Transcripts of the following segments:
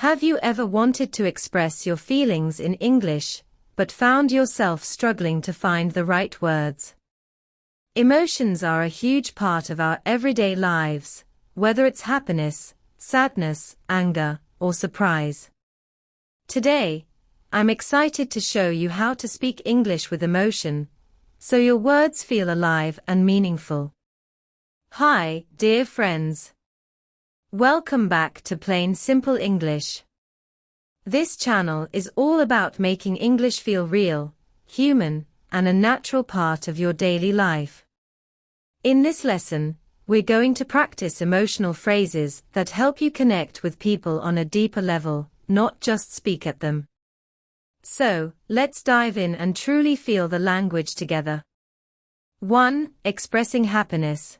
Have you ever wanted to express your feelings in English, but found yourself struggling to find the right words? Emotions are a huge part of our everyday lives, whether it's happiness, sadness, anger, or surprise. Today, I'm excited to show you how to speak English with emotion, so your words feel alive and meaningful. Hi, dear friends. Welcome back to Plain Simple English. This channel is all about making English feel real, human, and a natural part of your daily life. In this lesson, we're going to practice emotional phrases that help you connect with people on a deeper level, not just speak at them. So, let's dive in and truly feel the language together. 1. Expressing happiness.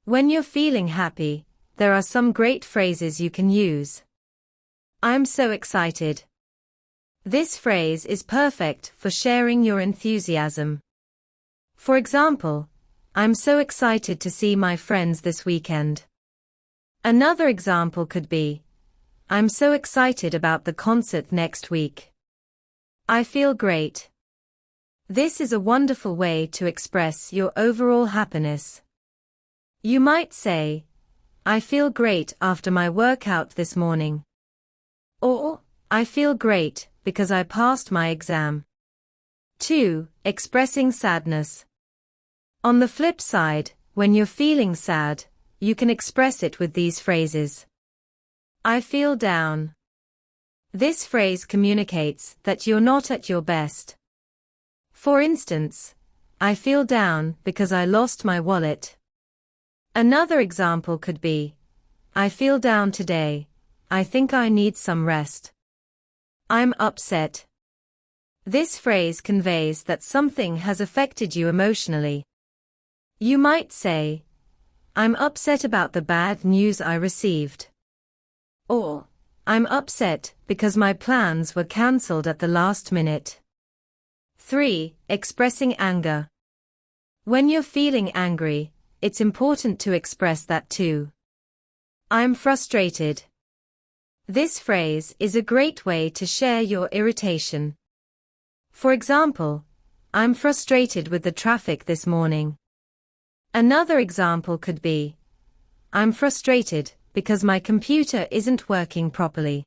When you're feeling happy, there are some great phrases you can use. I'm so excited. This phrase is perfect for sharing your enthusiasm. For example, I'm so excited to see my friends this weekend. Another example could be, I'm so excited about the concert next week. I feel great. This is a wonderful way to express your overall happiness. You might say, I feel great after my workout this morning. Or, I feel great because I passed my exam. 2. Expressing sadness. On the flip side, when you're feeling sad, you can express it with these phrases. I feel down. This phrase communicates that you're not at your best. For instance, I feel down because I lost my wallet. Another example could be, I feel down today. I think I need some rest. I'm upset. This phrase conveys that something has affected you emotionally. You might say, I'm upset about the bad news I received. Or, I'm upset because my plans were cancelled at the last minute. 3. Expressing anger. When you're feeling angry, it's important to express that too. I'm frustrated. This phrase is a great way to share your irritation. For example, I'm frustrated with the traffic this morning. Another example could be, I'm frustrated because my computer isn't working properly.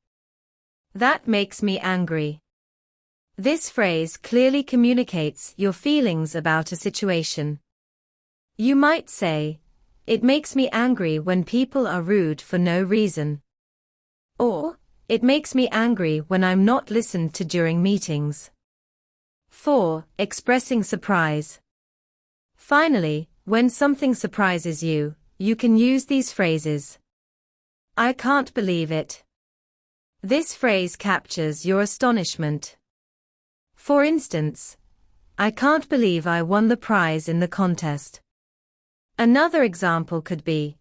That makes me angry. This phrase clearly communicates your feelings about a situation. You might say, it makes me angry when people are rude for no reason. Or, it makes me angry when I'm not listened to during meetings. 4. Expressing surprise. Finally, when something surprises you, you can use these phrases. I can't believe it. This phrase captures your astonishment. For instance, I can't believe I won the prize in the contest. Another example could be,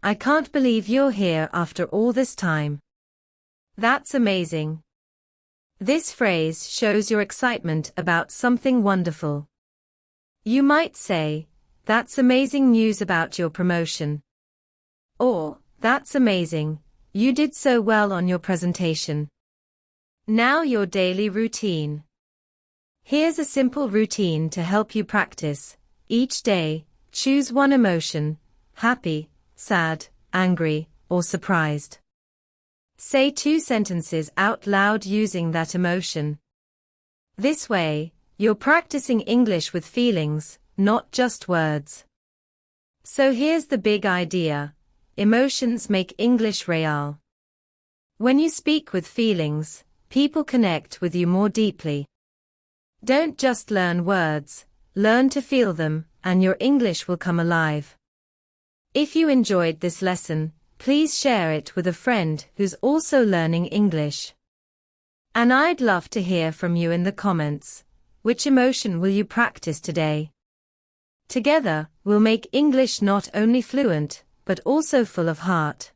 I can't believe you're here after all this time. That's amazing. This phrase shows your excitement about something wonderful. You might say, that's amazing news about your promotion. Or, that's amazing, you did so well on your presentation. Now your daily routine. Here's a simple routine to help you practice. Each day, choose one emotion, happy, sad, angry, or surprised. Say 2 sentences out loud using that emotion. This way, you're practicing English with feelings, not just words. So here's the big idea. Emotions make English real. When you speak with feelings, people connect with you more deeply. Don't just learn words, learn to feel them, and your English will come alive. If you enjoyed this lesson, please share it with a friend who's also learning English. And I'd love to hear from you in the comments. Which emotion will you practice today? Together, we'll make English not only fluent, but also full of heart.